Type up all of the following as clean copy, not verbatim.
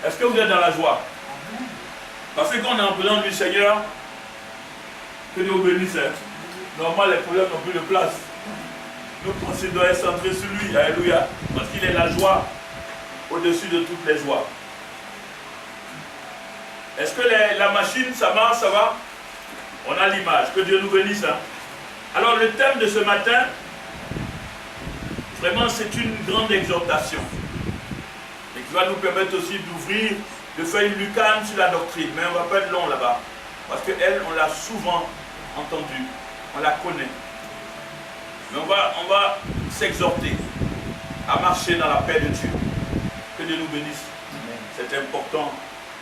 Est-ce que vous êtes dans la joie? Parce que quand on est en présence du Seigneur, que Dieu vous bénisse, hein? Normalement les problèmes n'ont plus de place. Nos pensées doivent être centrées sur lui, alléluia, parce qu'il est la joie au-dessus de toutes les joies. Est-ce que la machine, ça marche, ça va? On a l'image, que Dieu nous bénisse. Hein? Alors le thème de ce matin, vraiment c'est une grande exhortation. Et qui va nous permettre aussi d'ouvrir, de faire une lucane sur la doctrine. Mais on ne va pas être long là-bas. Parce qu'elle, on l'a souvent entendue, on la connaît. Mais on va s'exhorter à marcher dans la paix de Dieu. Que Dieu nous bénisse. C'est important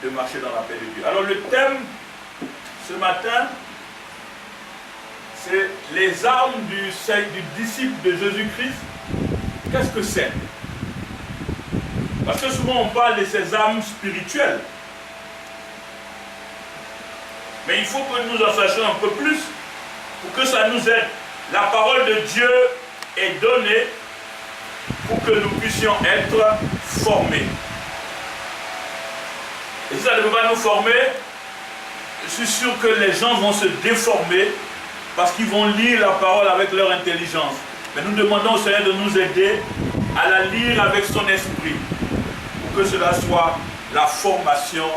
de marcher dans la paix de Dieu. Alors le thème ce matin, c'est les armes du disciple de Jésus-Christ. Qu'est-ce que c'est? Parce que souvent on parle de ces armes spirituelles. Mais il faut que nous en sachions un peu plus pour que ça nous aide. La parole de Dieu est donnée pour que nous puissions être formés. Et si ça ne peut pas nous former, je suis sûr que les gens vont se déformer parce qu'ils vont lire la parole avec leur intelligence. Mais nous demandons au Seigneur de nous aider à la lire avec son esprit pour que cela soit la formation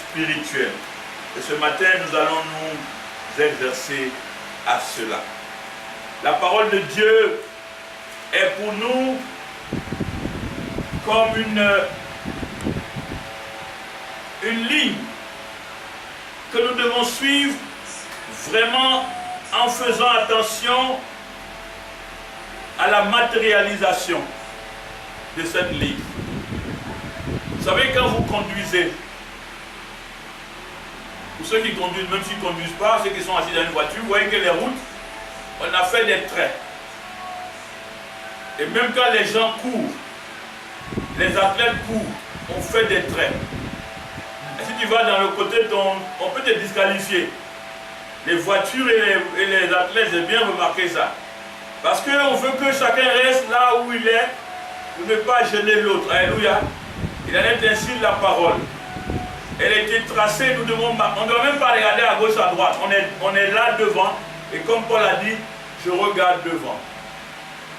spirituelle. Et ce matin, nous allons nous exercer à cela. La parole de Dieu est pour nous comme une ligne que nous devons suivre vraiment en faisant attention à la matérialisation de cette ligne. Vous savez, quand vous conduisez, pour ceux qui conduisent, même s'ils ne conduisent pas, ceux qui sont assis dans une voiture, vous voyez que les routes, on a fait des traits. Et même quand les gens courent, les athlètes courent, on fait des traits. Et si tu vas dans le côté, on peut te disqualifier. Les voitures et les athlètes, j'ai bien remarqué ça. Parce qu'on veut que chacun reste là où il est, pour ne pas gêner l'autre. Alléluia. Il en est ainsi de la parole. Elle a été tracée, nous devons, on ne doit même pas regarder à gauche, à droite. On est là devant. Et comme Paul a dit, je regarde devant.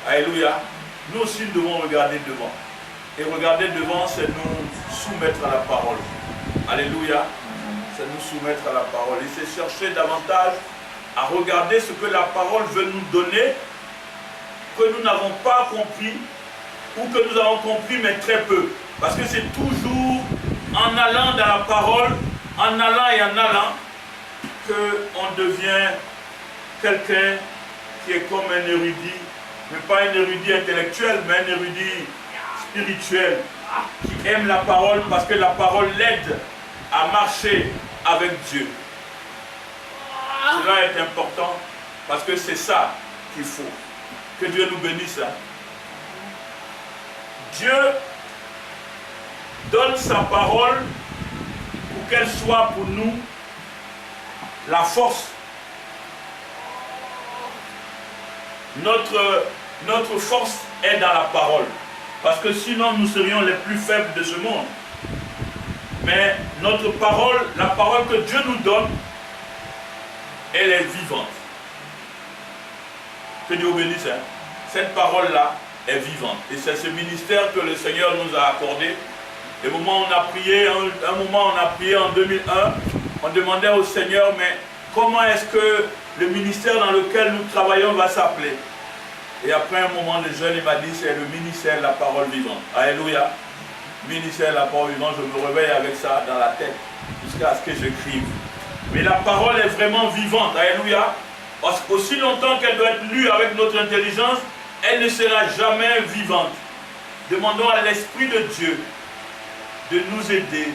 Alléluia. Nous aussi, nous devons regarder devant. Et regarder devant, c'est nous soumettre à la parole. Alléluia. C'est nous soumettre à la parole. Et c'est chercher davantage à regarder ce que la parole veut nous donner, que nous n'avons pas compris, ou que nous avons compris, mais très peu. Parce que c'est toujours en allant dans la parole, en allant et en allant, qu'on devient quelqu'un qui est comme un érudit, mais pas un érudit intellectuel, mais un érudit spirituel, qui aime la parole parce que la parole l'aide à marcher avec Dieu. Cela est important parce que c'est ça qu'il faut. Que Dieu nous bénisse. Dieu donne sa parole pour qu'elle soit pour nous la force. Notre force est dans la parole. Parce que sinon nous serions les plus faibles de ce monde. Mais notre parole, la parole que Dieu nous donne, elle est vivante. Que Dieu vous bénisse. Hein? Cette parole-là est vivante. Et c'est ce ministère que le Seigneur nous a accordé. Le moment où on a prié, un moment on a prié en 2001, on demandait au Seigneur, mais comment est-ce que le ministère dans lequel nous travaillons va s'appeler? Et après un moment de jeûne, il m'a dit, c'est le ministère de la parole vivante. Alléluia. Ministère de la parole vivante, je me réveille avec ça dans la tête, jusqu'à ce que j'écrive. Mais la parole est vraiment vivante. Alléluia. Parce qu'aussi longtemps qu'elle doit être lue avec notre intelligence, elle ne sera jamais vivante. Demandons à l'Esprit de Dieu de nous aider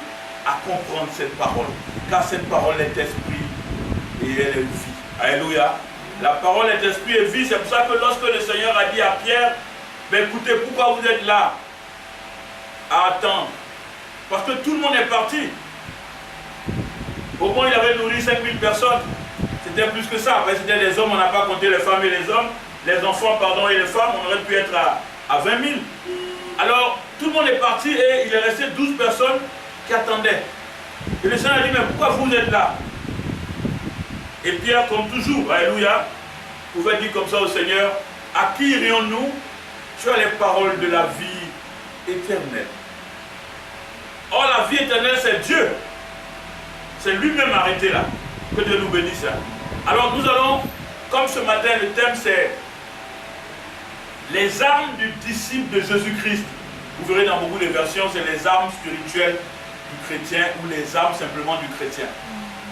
à comprendre cette parole. Car cette parole est esprit et elle est vie. Alléluia. La parole est esprit et vie. C'est pour ça que lorsque le Seigneur a dit à Pierre, ben écoutez, pourquoi vous êtes là à attendre? Parce que tout le monde est parti. Au moins, il avait nourri 5000 personnes. C'était plus que ça. Après, c'était les hommes, on n'a pas compté les femmes et les hommes. Les enfants, pardon, et les femmes, on aurait pu être à 20 000. Alors, tout le monde est parti et il est resté 12 personnes qui attendaient. Et le Seigneur a dit, mais pourquoi vous êtes là? Et Pierre, comme toujours, alléluia, pouvait dire comme ça au Seigneur, à qui irions-nous? Tu as les paroles de la vie éternelle. Or, la vie éternelle, c'est Dieu. C'est lui-même arrêté là. Que Dieu nous bénisse. Alors, nous allons, comme ce matin, le thème, c'est les armes du disciple de Jésus-Christ. Vous verrez dans beaucoup de versions, c'est les armes spirituelles du chrétien ou les armes simplement du chrétien.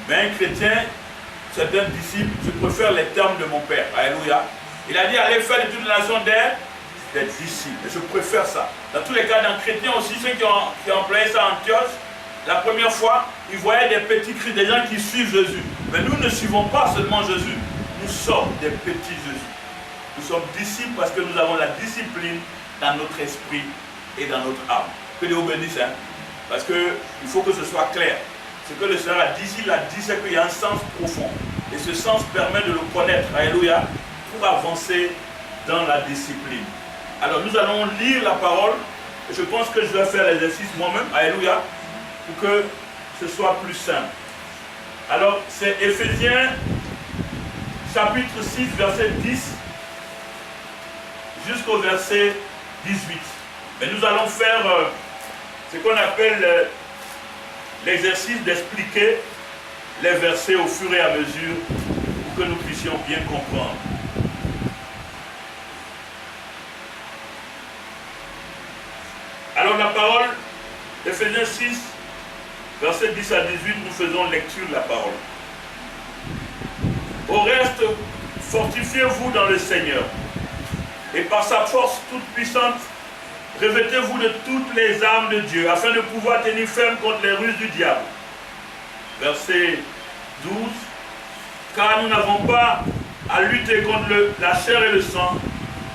Mais un chrétien, c'est un disciple, je préfère les termes de mon Père. Alléluia. Il a dit, allez faire de toute la nation des disciples. Et je préfère ça. Dans tous les cas, d'un chrétien aussi, ceux qui ont employé ça en Antioche, la première fois, ils voyaient des petits Christ, des gens qui suivent Jésus. Mais nous ne suivons pas seulement Jésus, nous sommes des petits Jésus. Nous sommes disciples parce que nous avons la discipline dans notre esprit et dans notre âme. Que Dieu vous bénisse, hein? Parce qu'il faut que ce soit clair. Ce que le Seigneur a dit, il a dit, c'est qu'il y a un sens profond. Et ce sens permet de le connaître, alléluia, pour avancer dans la discipline. Alors nous allons lire la parole. Et je pense que je vais faire l'exercice moi-même, alléluia, pour que ce soit plus simple. Alors c'est Éphésiens chapitre 6, verset 10 jusqu'au verset 18. Mais nous allons faire ce qu'on appelle l'exercice d'expliquer les versets au fur et à mesure pour que nous puissions bien comprendre. Alors la parole, Éphésiens 6, verset 10 à 18, nous faisons lecture de la parole. Au reste, fortifiez-vous dans le Seigneur, et par sa force toute puissante, revêtez-vous de toutes les armes de Dieu, afin de pouvoir tenir ferme contre les ruses du diable. Verset 12. Car nous n'avons pas à lutter contre la chair et le sang,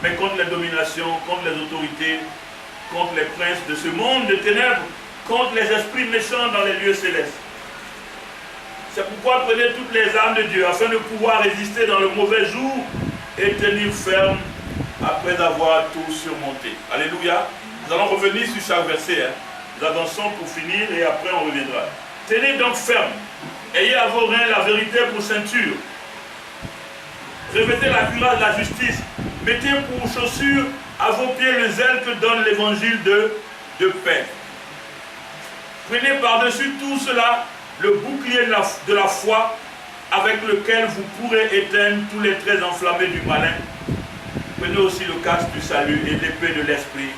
mais contre les dominations, contre les autorités, contre les princes de ce monde de ténèbres, contre les esprits méchants dans les lieux célestes. C'est pourquoi prenez toutes les armes de Dieu, afin de pouvoir résister dans le mauvais jour et tenir ferme après avoir tout surmonté. Alléluia. Nous allons revenir sur chaque verset. Nous avançons pour finir et après on reviendra. Tenez donc ferme. Ayez à vos reins la vérité pour ceinture. Revêtez la cuirasse de la justice. Mettez pour chaussure à vos pieds le zèle que donne l'évangile de paix. Prenez par-dessus tout cela le bouclier de la foi avec lequel vous pourrez éteindre tous les traits enflammés du malin. Prenez aussi le casque du salut et l'épée de l'esprit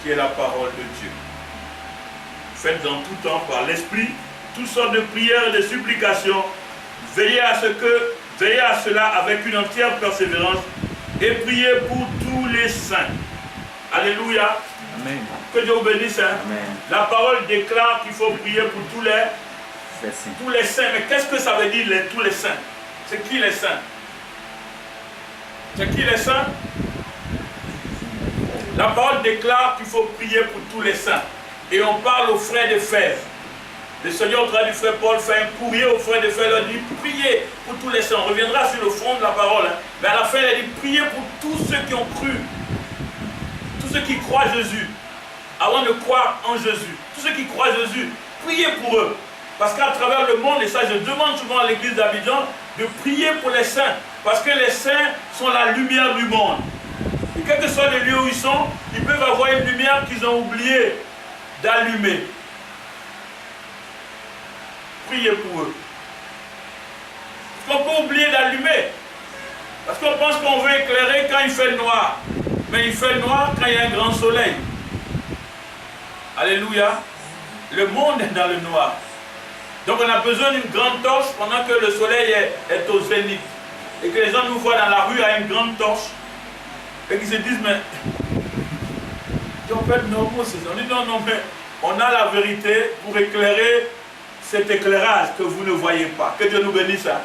qui est la parole de Dieu. Faites en tout temps par l'esprit toutes sortes de prières et de supplications. Veillez à cela avec une entière persévérance et priez pour tous les saints. Alléluia. Amen. Que Dieu vous bénisse. Hein? Amen. La parole déclare qu'il faut prier pour tous les saints. Mais qu'est-ce que ça veut dire tous les saints? C'est qui les saints? C'est qui les saints? La parole déclare qu'il faut prier pour tous les saints. Et on parle aux frères d'Éphèse. Le Seigneur, au travers du frère Paul, fait un courrier aux frères d'Éphèse, leur dit priez pour tous les saints. On reviendra sur le fond de la parole. Hein. Mais à la fin, il a dit priez pour tous ceux qui ont cru. Tous ceux qui croient Jésus. Avant de croire en Jésus. Tous ceux qui croient Jésus, priez pour eux. Parce qu'à travers le monde, et ça je demande souvent à l'église d'Abidjan, de prier pour les saints. Parce que les saints sont la lumière du monde. Et quels que soient les lieux où ils sont, ils peuvent avoir une lumière qu'ils ont oublié d'allumer. Priez pour eux. Parce qu'on peut oublier d'allumer. Parce qu'on pense qu'on veut éclairer quand il fait noir. Mais il fait noir quand il y a un grand soleil. Alléluia. Le monde est dans le noir. Donc on a besoin d'une grande torche pendant que le soleil est au zénith. Et que les gens nous voient dans la rue à une grande torche. Et qu'ils se disent, mais on peut être normaux, c'est ça. On dit non, mais on a la vérité pour éclairer cet éclairage que vous ne voyez pas. Que Dieu nous bénisse. Hein?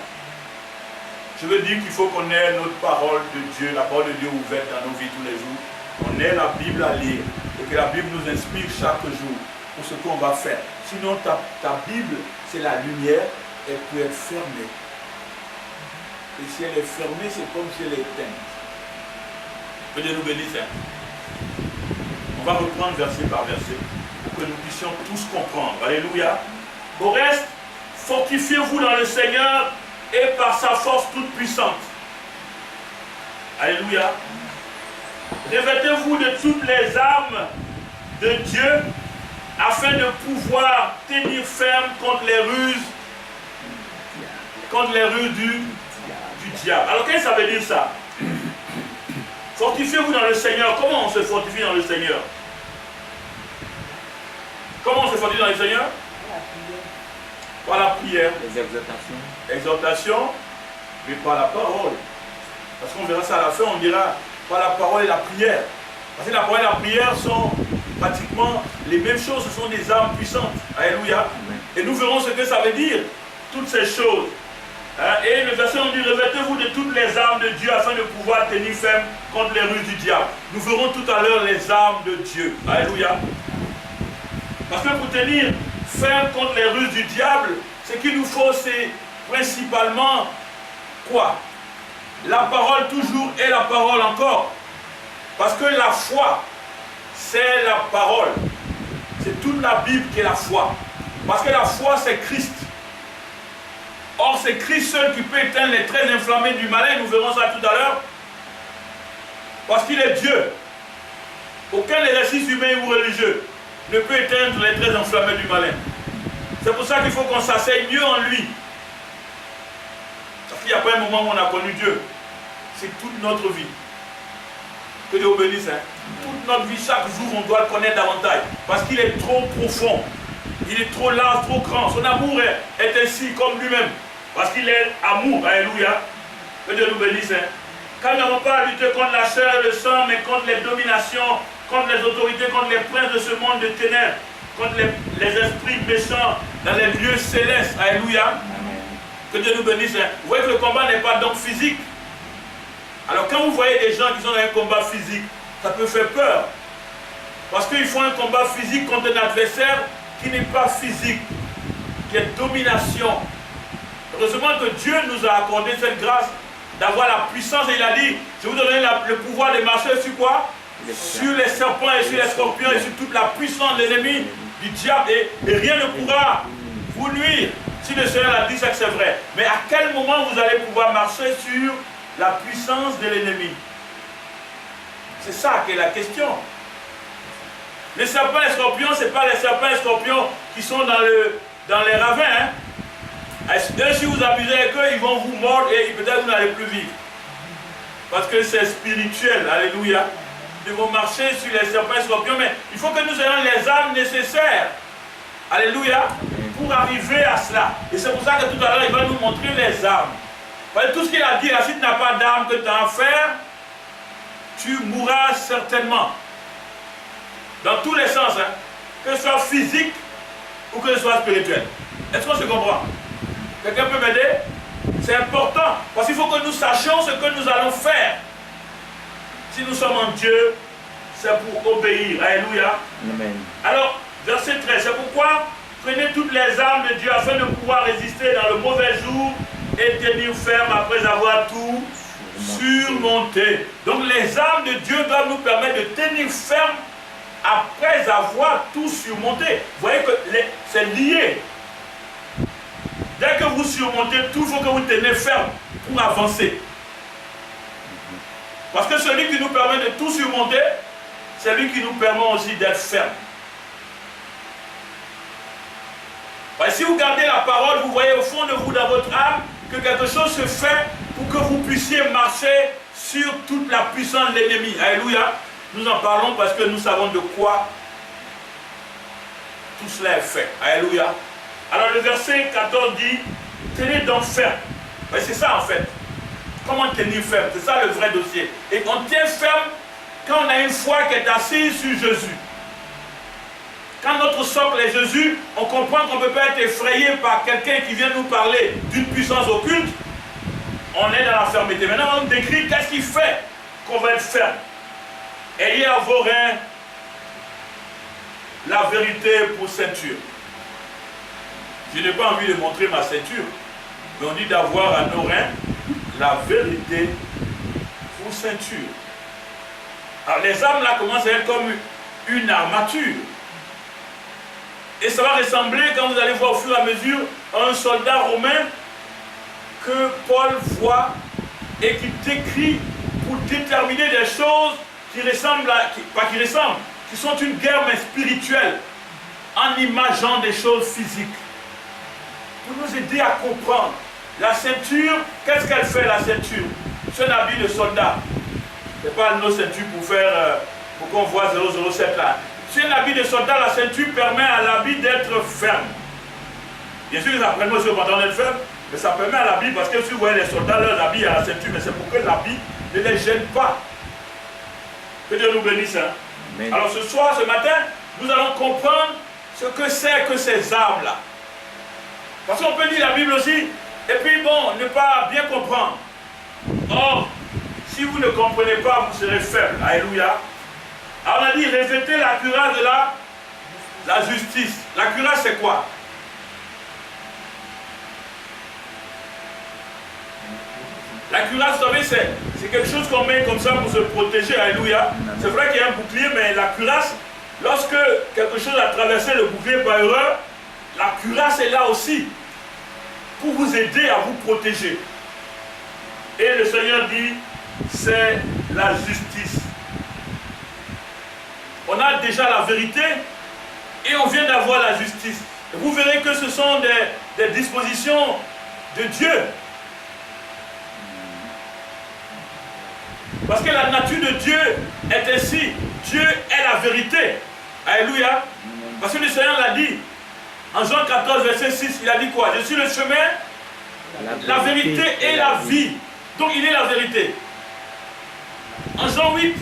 Je veux dire qu'il faut qu'on ait notre parole de Dieu, la parole de Dieu ouverte dans nos vies tous les jours. On ait la Bible à lire et que la Bible nous inspire chaque jour pour ce qu'on va faire. Sinon, ta Bible, c'est la lumière, elle peut être fermée. Et si elle est fermée, c'est comme si elle est éteinte. Que Dieu nous bénisse. Hein? On va reprendre verset par verset. pour que nous puissions tous comprendre. Alléluia. Au reste, fortifiez-vous dans le Seigneur et par sa force toute puissante. Alléluia. Revêtez-vous de toutes les armes de Dieu afin de pouvoir tenir ferme contre les ruses du diable. Alors qu'est-ce que ça veut dire ça? Fortifiez-vous dans le Seigneur. Comment on se fortifie dans le Seigneur? Comment on se fortifie dans le Seigneur? Par la prière. Les exhortations. Exhortation, mais par la parole. Parce qu'on verra ça à la fin, on dira par la parole et la prière. Parce que la parole et la prière sont pratiquement les mêmes choses, ce sont des armes puissantes. Alléluia. Et nous verrons ce que ça veut dire, toutes ces choses. Et le verset on dit, revêtez-vous de toutes les armes de Dieu afin de pouvoir tenir ferme contre les ruses du diable. Nous verrons tout à l'heure les armes de Dieu. Alléluia. Parce que pour tenir ferme contre les ruses du diable, ce qu'il nous faut, c'est principalement quoi? La parole toujours et la parole encore. Parce que la foi, c'est la parole. C'est toute la Bible qui est la foi. Parce que la foi, c'est Christ. Or, c'est Christ seul qui peut éteindre les traits inflammés du malin. Nous verrons ça tout à l'heure. Parce qu'il est Dieu. Aucun exercice humain ou religieux ne peut éteindre les traits inflammés du malin. C'est pour ça qu'il faut qu'on s'asseye mieux en lui. Parce qu'il n'y a pas un moment où on a connu Dieu. C'est toute notre vie. Que Dieu vous bénisse. Toute notre vie, chaque jour, on doit le connaître davantage. Parce qu'il est trop profond. Il est trop large, trop grand. Son amour est ainsi comme lui-même. Parce qu'il est amour. Alléluia. Que Dieu nous bénisse. Quand nous n'avons pas à lutter contre la chair et le sang, mais contre les dominations, contre les autorités, contre les princes de ce monde de ténèbres, contre les esprits méchants dans les lieux célestes. Alléluia. Que Dieu nous bénisse. Vous voyez que le combat n'est pas donc physique. Alors quand vous voyez des gens qui sont dans un combat physique, ça peut faire peur. Parce qu'ils font un combat physique contre un adversaire qui n'est pas physique, qui est domination. Heureusement que Dieu nous a accordé cette grâce d'avoir la puissance. Et il a dit, je vous donnerai le pouvoir de marcher sur quoi? Sur les serpents et sur les scorpions et sur toute la puissance de l'ennemi, du diable. Et rien ne pourra vous nuire. Si le Seigneur l'a dit, c'est que c'est vrai. Mais à quel moment vous allez pouvoir marcher sur la puissance de l'ennemi? C'est ça qui est la question. Les serpents et les scorpions, ce n'est pas les serpents et les scorpions qui sont dans les ravins. Si vous abusez avec eux, ils vont vous mordre et peut-être vous n'allez plus vivre. Parce que c'est spirituel. Alléluia. Ils vont marcher sur les serpents et les scorpions, mais il faut que nous ayons les armes nécessaires. Alléluia. Pour arriver à cela. Et c'est pour ça que tout à l'heure, il va nous montrer les armes. Parce que tout ce qu'il a dit là, si tu n'as pas d'armes que tu as à faire, tu mourras certainement. Dans tous les sens, que ce soit physique ou que ce soit spirituel. Est-ce qu'on se comprend? Quelqu'un peut m'aider? C'est important, parce qu'il faut que nous sachions ce que nous allons faire. Si nous sommes en Dieu, c'est pour obéir. Alléluia. Amen. Alors, verset 13, c'est pourquoi prenez toutes les armes de Dieu afin de pouvoir résister dans le mauvais jour et tenir ferme après avoir tout surmonté. Donc les armes de Dieu doivent nous permettre de tenir ferme après avoir tout surmonté. Vous voyez que c'est lié. Dès que vous surmontez tout, il faut que vous tenez ferme pour avancer. Parce que celui qui nous permet de tout surmonter, c'est lui qui nous permet aussi d'être ferme. Si vous gardez la parole, vous voyez au fond de vous, dans votre âme, que quelque chose se fait pour que vous puissiez marcher sur toute la puissance de l'ennemi. Alléluia. Nous en parlons parce que nous savons de quoi tout cela est fait. Alléluia. Alors le verset 14 dit, tenez donc ferme. C'est ça en fait. Comment tenir ferme? C'est ça le vrai dossier. Et on tient ferme quand on a une foi qui est assise sur Jésus. Quand notre socle est Jésus, on comprend qu'on ne peut pas être effrayé par quelqu'un qui vient nous parler d'une puissance occulte. On est dans la fermeté. Maintenant, on décrit qu'est-ce qui fait qu'on va être ferme. Ayez à vos reins la vérité pour ceinture. Je n'ai pas envie de montrer ma ceinture, mais on dit d'avoir à nos reins la vérité pour ceinture. Alors les armes là commencent à être comme une armature. Et ça va ressembler, quand vous allez voir au fur et à mesure, à un soldat romain que Paul voit et qui décrit pour déterminer des choses qui ressemblent à, qui sont une guerre mais spirituelle, en imageant des choses physiques. Pour nous aider à comprendre. La ceinture, qu'est-ce qu'elle fait la ceinture? C'est un habit de soldat. Ce n'est pas nos ceintures pour faire, pour qu'on voit 007 là. C'est un habit de soldat, la ceinture permet à l'habit d'être ferme. Bien sûr, ça permet aussi au pantalon d'être ferme, mais ça permet à l'habit, parce que si vous voyez les soldats, leurs habits à la ceinture, mais c'est pour que l'habit ne les gêne pas. Que Dieu nous bénisse. Hein? Amen. Alors ce soir, ce matin, nous allons comprendre ce que c'est que ces armes-là. Parce qu'on peut lire la Bible aussi, et puis bon, ne pas bien comprendre. Or, si vous ne comprenez pas, vous serez faible. Alléluia. Alors on a dit, revêtez la cuirasse de la justice. La cuirasse, c'est quoi? La cuirasse, vous savez, c'est quelque chose qu'on met comme ça pour se protéger. Alléluia. C'est vrai qu'il y a un bouclier, mais la cuirasse, lorsque quelque chose a traversé le bouclier par erreur, la cuirasse est là aussi pour vous aider à vous protéger. Et le Seigneur dit, c'est la justice. On a déjà la vérité et on vient d'avoir la justice. Et vous verrez que ce sont des dispositions de Dieu. Parce que la nature de Dieu est ainsi. Dieu est la vérité. Alléluia. Parce que le Seigneur l'a dit. En Jean 14, verset 6, il a dit quoi? Je suis le chemin, la vérité et la vie. Donc il est la vérité. En Jean 8,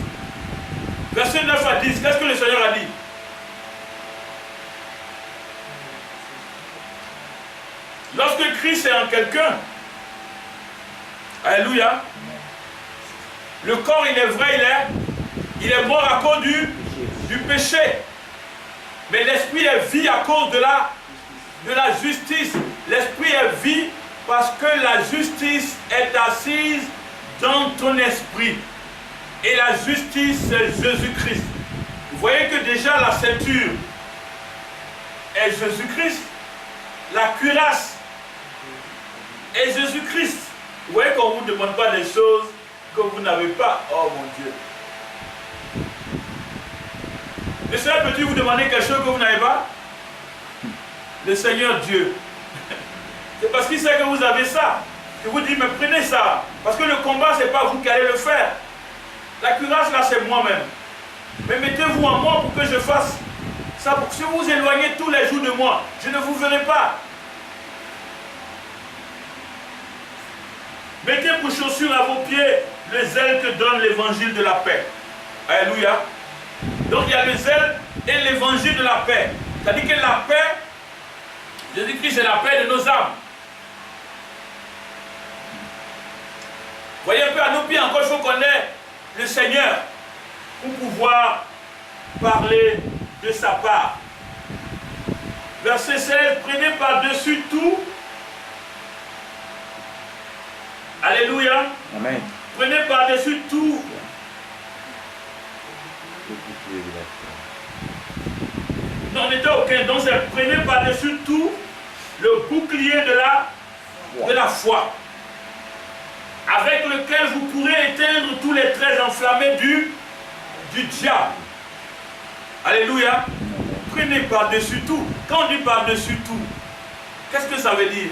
verset 9 à 10, qu'est-ce que le Seigneur a dit? Lorsque Christ est en quelqu'un, alléluia, le corps il est vrai, il est mort à cause du péché. Mais l'esprit est vie à cause de la justice. L'esprit est vie parce que la justice est assise dans ton esprit. Et la justice, c'est Jésus-Christ. Vous voyez que déjà la ceinture est Jésus-Christ. La cuirasse est Jésus-Christ. Vous voyez qu'on ne vous demande pas des choses que vous n'avez pas. Oh mon Dieu. Le Seigneur peut-il vous demander quelque chose que vous n'avez pas? Le Seigneur Dieu. C'est parce qu'il sait que vous avez ça. Il vous dit, mais prenez ça. Parce que le combat, ce n'est pas vous qui allez le faire. La cuirasse, là, c'est moi-même. Mais mettez-vous en moi pour que je fasse ça. Pour que si vous vous éloignez tous les jours de moi, je ne vous verrai pas. Mettez pour chaussures à vos pieds le zèle que donne l'évangile de la paix. Alléluia. Donc il y a le zèle et l'évangile de la paix. C'est-à-dire que la paix, Jésus-Christ, c'est la paix de nos âmes. Voyez un peu à nos pieds, encore il faut qu'on ait le Seigneur pour pouvoir parler de sa part. Verset 16, prenez par-dessus tout. Alléluia. Amen. Prenez par-dessus tout. Non, on était aucun. Donc c'est prenez par-dessus tout le bouclier de la foi. Avec lequel vous pourrez éteindre tous les traits enflammés du diable. Alléluia. Prenez par-dessus tout. Quand on dit par-dessus tout, qu'est-ce que ça veut dire?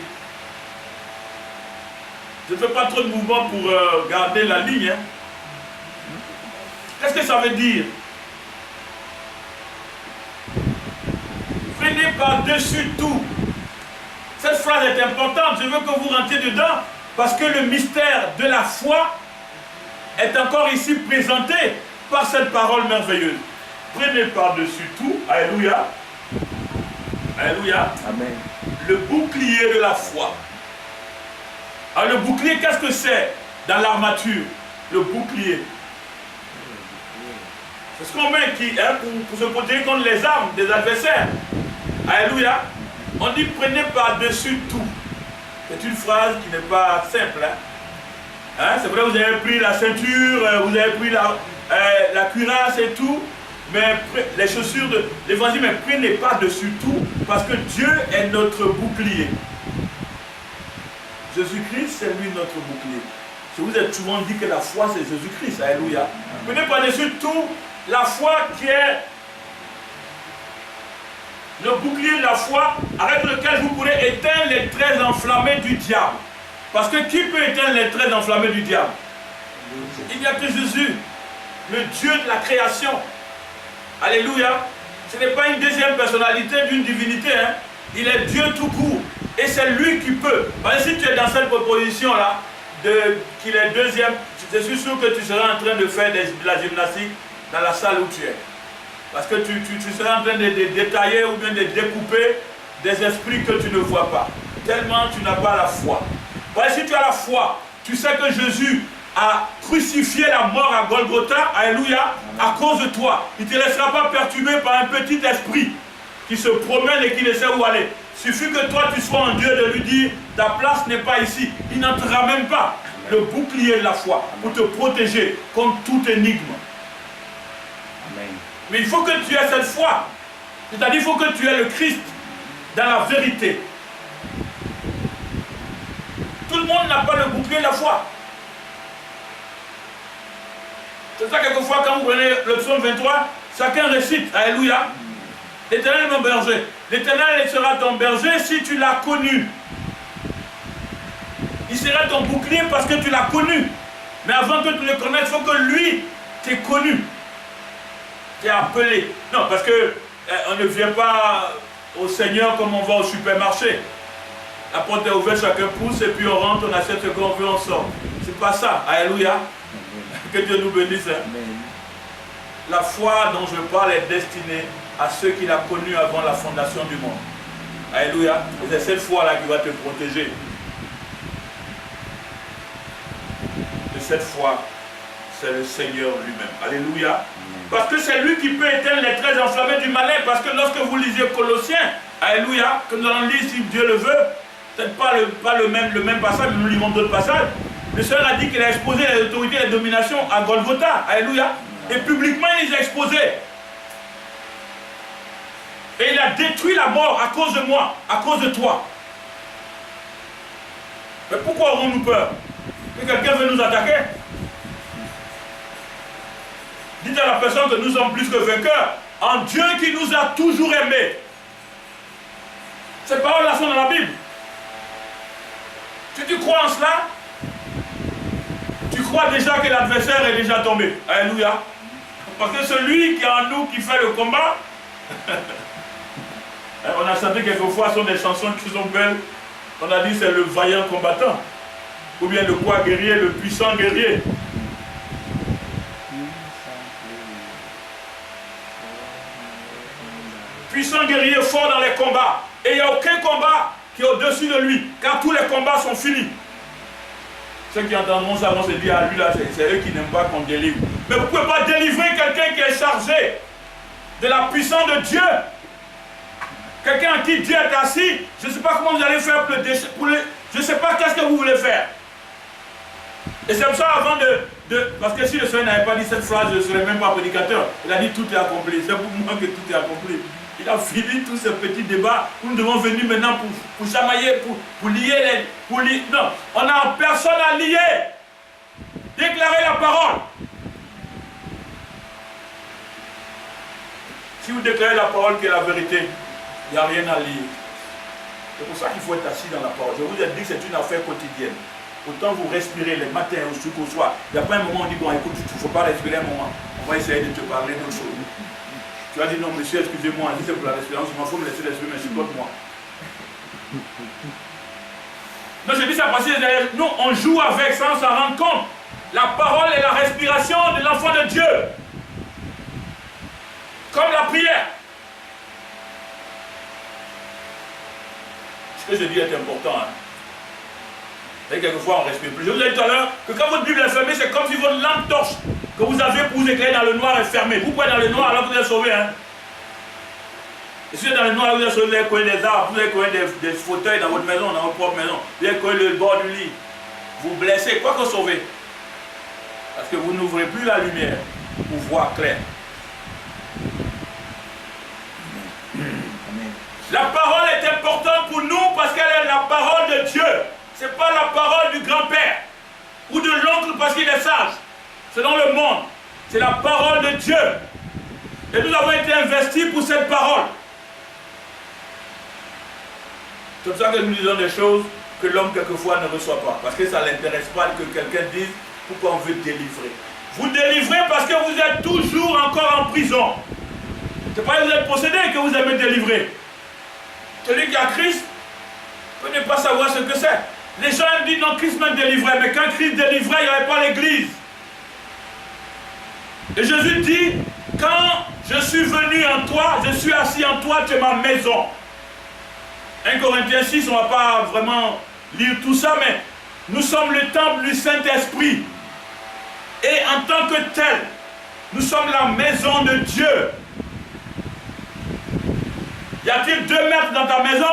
Je ne fais pas trop de mouvement pour garder la ligne. Hein. Qu'est-ce que ça veut dire? Prenez par-dessus tout. Cette phrase est importante. Je veux que vous rentriez dedans. Parce que le mystère de la foi est encore ici présenté par cette parole merveilleuse. Prenez par-dessus tout, alléluia, alléluia, Amen. le bouclier de la foi. Alors le bouclier, qu'est-ce que c'est dans l'armature? Le bouclier. C'est ce qu'on met qui, hein, pour se protéger contre les armes des adversaires. Alléluia. On dit prenez par-dessus tout. C'est une phrase qui n'est pas simple. Hein? C'est vrai, vous avez pris la ceinture, vous avez pris la cuirasse et tout. mais les chaussures de l'évangile, mais prenez pas dessus tout, parce que Dieu est notre bouclier. Jésus-Christ, c'est lui notre bouclier. Je vous ai souvent dit que la foi, c'est Jésus-Christ. Alléluia. Prenez par-dessus tout la foi qui est le bouclier de la foi avec lequel vous pourrez éteindre les traits enflammés du diable. Parce que qui peut éteindre les traits enflammés du diable? Il n'y a que Jésus, le Dieu de la création. Alléluia. Ce n'est pas une deuxième personnalité d'une divinité. Hein. Il est Dieu tout court. Et c'est lui qui peut. Parce que si tu es dans cette proposition-là, qu'il est deuxième, je suis sûr que tu seras en train de faire de la gymnastique dans la salle où tu es. Parce que tu seras en train de détailler ou bien de découper des esprits que tu ne vois pas. Tellement tu n'as pas la foi. Parce que si tu as la foi, tu sais que Jésus a crucifié la mort à Golgotha, alléluia, à cause de toi. Il ne te laissera pas perturber par un petit esprit qui se promène et qui ne sait où aller. Il suffit que toi tu sois en Dieu de lui dire, ta place n'est pas ici. Il n'entrera même pas. Le bouclier de la foi pour te protéger contre toute énigme. Amen. Mais il faut que tu aies cette foi. C'est-à-dire il faut que tu aies le Christ dans la vérité. Tout le monde n'a pas le bouclier de la foi. C'est ça quelquefois quand vous prenez le psaume 23, chacun récite, alléluia. L'Éternel est mon berger. L'Éternel sera ton berger si tu l'as connu. Il sera ton bouclier parce que tu l'as connu. Mais avant que tu le connaisses, il faut que lui t'ait connu. T'ait appelé. Non, parce que on ne vient pas au Seigneur comme on va au supermarché. La porte est ouverte, chacun pousse et puis on rentre, on achète ce qu'on veut, on sort. C'est pas ça. Alléluia. Que Dieu nous bénisse. Hein. La foi dont je parle est destinée à ceux qu'il a connus avant la fondation du monde. Alléluia. Et c'est cette foi-là qui va te protéger. Et cette foi, c'est le Seigneur lui-même. Alléluia. Parce que c'est lui qui peut éteindre les traits enflammés du malin. Parce que lorsque vous lisez Colossiens, alléluia, que nous allons lire si Dieu le veut, peut-être pas le même passage, mais nous lisons d'autres passages. Le Seigneur a dit qu'il a exposé les autorités et les dominations à Golgotha. Alléluia. Et publiquement, il les a exposés. Et il a détruit la mort à cause de moi, à cause de toi. Mais pourquoi aurons-nous peur? Que quelqu'un veut nous attaquer? Dites à la personne que nous sommes plus que vainqueurs en Dieu qui nous a toujours aimés. Ces paroles-là sont dans la Bible. Si tu crois en cela, tu crois déjà que l'adversaire est déjà tombé. Alléluia. Parce que celui qui est en nous, qui fait le combat, on a chanté quelquefois, ce sont des chansons qui sont belles. On a dit c'est le vaillant combattant. Ou bien le quoi guerrier, le puissant guerrier. Puissant guerrier fort dans les combats. Et il n'y a aucun combat qui est au-dessus de lui. Car tous les combats sont finis. Ceux qui entendront ça vont se dire, ah lui là, c'est eux qui n'aiment pas qu'on délivre. Mais vous ne pouvez pas délivrer quelqu'un qui est chargé de la puissance de Dieu. Quelqu'un à qui Dieu est assis, je ne sais pas comment vous allez faire pour le je ne sais pas qu'est-ce que vous voulez faire. Et c'est pour ça avant parce que si le Seigneur n'avait pas dit cette phrase, je ne serais même pas prédicateur. Il a dit tout est accompli. C'est pour moi que tout est accompli. Il a fini tous ces petits débats. Nous devons venir maintenant pour chamailler, pour lier les... Non, on n'a personne à lier. Déclarer la parole. Si vous déclarez la parole qui est la vérité, il n'y a rien à lier. C'est pour ça qu'il faut être assis dans la parole. Je vous ai dit que c'est une affaire quotidienne. Autant vous respirez les matins au soir. Il n'y a pas un moment où on dit, bon écoute, il ne faut pas respirer un moment. On va essayer de te parler d'autre chose. Tu vas dire, non monsieur, excusez-moi, si c'est pour la respiration, il faut me laisser respirer, mais supporte-moi. Non, je dis ça parce que nous, on joue avec sans s'en rendre compte. La parole est la respiration de l'enfant de Dieu. Comme la prière. Ce que je dis est important. Hein. Et quelquefois, on ne respire plus. Je vous ai dit tout à l'heure que quand votre Bible est fermée, c'est comme si votre lampe torche que vous avez pour vous éclairer dans le noir est fermée. Vous pouvez dans le noir alors que vous êtes sauvé. Hein. Et si vous êtes dans le noir, vous êtes sauvé, vous avez collé des arbres, vous avez collé des fauteuils dans votre maison, dans votre propre maison. Vous avez collé le bord du lit. Vous blessez, quoi que sauver. Parce que vous n'ouvrez plus la lumière pour voir clair. La parole est importante pour nous parce qu'elle est la parole de Dieu. Ce n'est pas la parole du grand-père ou de l'oncle parce qu'il est sage. Selon le monde, c'est la parole de Dieu. Et nous avons été investis pour cette parole. C'est comme ça que nous disons des choses que l'homme quelquefois ne reçoit pas. Parce que ça ne l'intéresse pas que quelqu'un dise pourquoi on veut délivrer. Vous délivrez parce que vous êtes toujours encore en prison. Ce n'est pas que vous êtes possédé que vous aimez délivrer. Celui qui a Christ peut ne pas savoir ce que c'est. Les gens disent non, Christ m'a délivré. Mais quand Christ délivrait, il n'y avait pas l'église. Et Jésus dit, quand je suis venu en toi, je suis assis en toi, tu es ma maison. 1 Corinthiens 6, on ne va pas vraiment lire tout ça, mais nous sommes le temple du Saint-Esprit. Et en tant que tel, nous sommes la maison de Dieu. Y a-t-il 2 maîtres dans ta maison?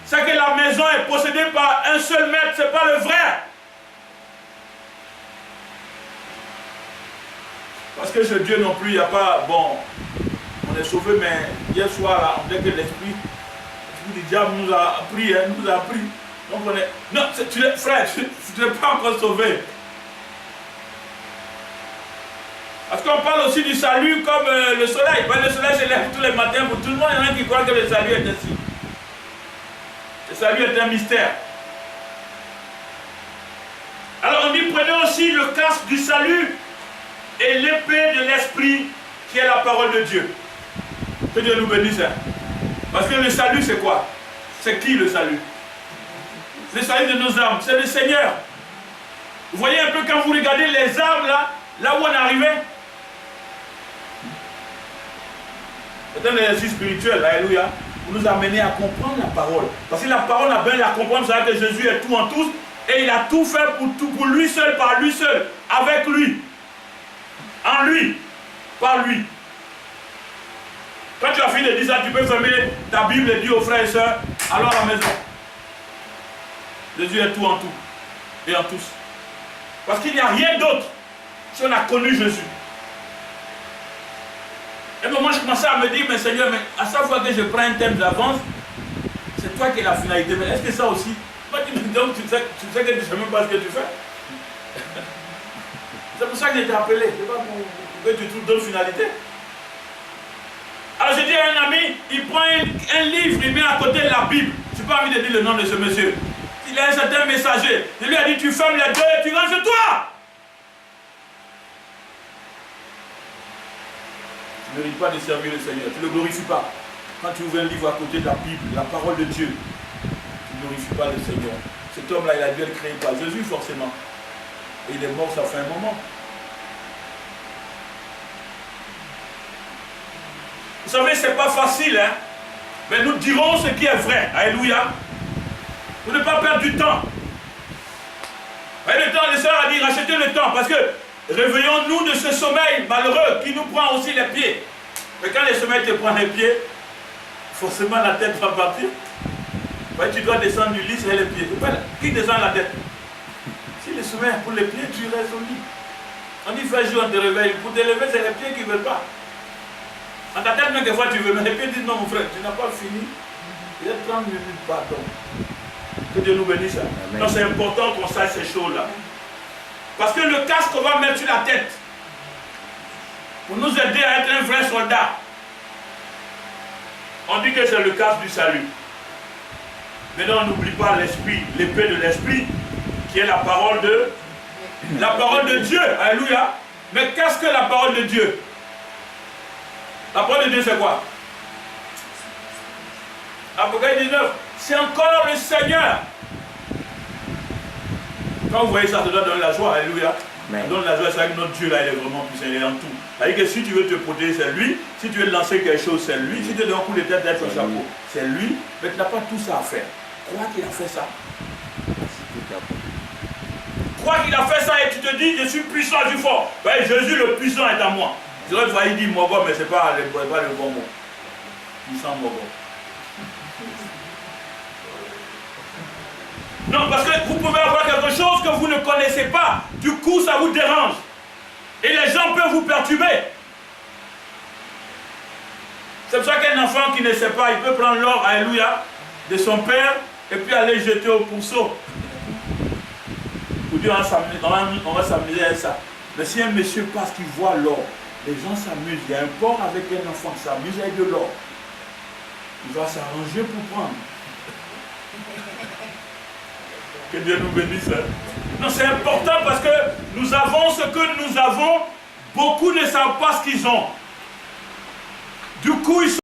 C'est que la maison est possédée par un seul maître, ce n'est pas le vrai. Parce que ce Dieu non plus, il n'y a pas... Bon, on est sauvé, mais hier soir, là, on dit que l'esprit du diable nous a appris, hein, nous a appris. Donc on est... Non, frère, tu n'es pas encore sauvé. Parce qu'on parle aussi du salut comme le soleil. Ben, le soleil se lève tous les matins pour tout le monde. Il y en a qui croient que le salut est ainsi. Le salut est un mystère. Alors on dit, prenez aussi le casque du salut et l'épée de l'esprit qui est la parole de Dieu. Que Dieu nous bénisse. Hein? Parce que le salut c'est quoi? C'est qui le salut? Le salut de nos âmes, c'est le Seigneur. Vous voyez un peu quand vous regardez les âmes là où on est arrivé. C'est un exercice spirituel, alléluia, pour nous amener à comprendre la parole. Parce que la parole, on a bien la comprendre, c'est que Jésus est tout en tous, et il a tout fait pour lui seul, par lui seul, avec lui, en lui, par lui. Quand tu as fini de dire ça, tu peux fermer ta Bible et dire aux frères et sœurs, alors à la maison. Jésus est tout en tout, et en tous. Parce qu'il n'y a rien d'autre si on a connu Jésus. Et moi je commençais à me dire, mais Seigneur, mais à chaque fois que je prends un thème d'avance, c'est toi qui es la finalité. Mais est-ce que ça aussi? Moi, donc tu sais que tu ne sais même pas ce que tu fais. C'est pour ça que j'ai été appelé. C'est pas pour que tu trouves d'autres finalités. Alors je dis à un ami, il prend un livre, il met à côté de la Bible. Je n'ai pas envie de dire le nom de ce monsieur. Il a un certain messager. Je lui ai dit, tu fermes les deux et tu rentres chez toi. Tu ne mérites pas de servir le Seigneur. Tu ne le glorifies pas. Quand tu ouvres un livre à côté de la Bible, la parole de Dieu, tu ne glorifies pas le Seigneur. Cet homme-là, il a dû être créé par Jésus forcément. Et il est mort, ça fait un moment. Vous savez, ce n'est pas facile, hein? Mais nous dirons ce qui est vrai. Alléluia. Pour ne pas perdre du temps. Et le temps, le Seigneur a dit, rachetez le temps. Parce que réveillons-nous de ce sommeil malheureux qui nous prend aussi les pieds. Mais quand le sommeil te prend les pieds, forcément la tête va partir. Ouais, tu dois descendre du lit, c'est les pieds. Qui descend la tête? Si le sommeil est pour les pieds, tu restes au lit. On dit, fais jour, on te réveille. Pour te lever, c'est les pieds qui ne veulent pas. En ta tête, même des fois, tu veux, mais les pieds disent, non, mon frère, tu n'as pas fini. Il y a 30 minutes, pardon. Que Dieu nous bénisse. Donc c'est important qu'on sache ces choses-là. Parce que le casque qu'on va mettre sur la tête, pour nous aider à être un vrai soldat, on dit que c'est le casque du salut. Maintenant, on n'oublie pas l'esprit, l'épée de l'esprit, qui est la parole de Dieu. Alléluia. Mais qu'est-ce que la parole de Dieu? La parole de Dieu, c'est quoi? Apocalypse 19, c'est encore le Seigneur. Quand vous voyez ça, ça doit donner la joie. Alléluia. Ça donne la joie, c'est que notre Dieu là, il est vraiment puissant, il est en tout. C'est-à-dire que si tu veux te protéger, c'est lui. Si tu veux lancer quelque chose, c'est lui. Si tu veux donner un coup de tête d'être au chapeau, c'est lui. Mais tu n'as pas tout ça à faire. Crois qu'il a fait ça. Crois qu'il a fait ça et tu te dis, je suis puissant, je suis fort. Ouais, Jésus le puissant est en moi. J'aurais failli dire moi, mais ce n'est pas le bon mot. Puissant, moi. Non, parce que vous pouvez avoir quelque chose que vous ne connaissez pas. Du coup, ça vous dérange. Et les gens peuvent vous perturber. C'est pour ça qu'un enfant qui ne sait pas, il peut prendre l'or, alléluia, de son père et puis aller jeter au pourceau. Pour dire, on va s'amuser avec ça. Mais si un monsieur passe qui voit l'or, les gens s'amusent. Il y a un porc avec un enfant qui s'amuse avec de l'or. Il va s'arranger pour prendre. Que Dieu nous bénisse. Non, c'est important parce que nous avons ce que nous avons. Beaucoup ne savent pas ce qu'ils ont. Du coup, ils sont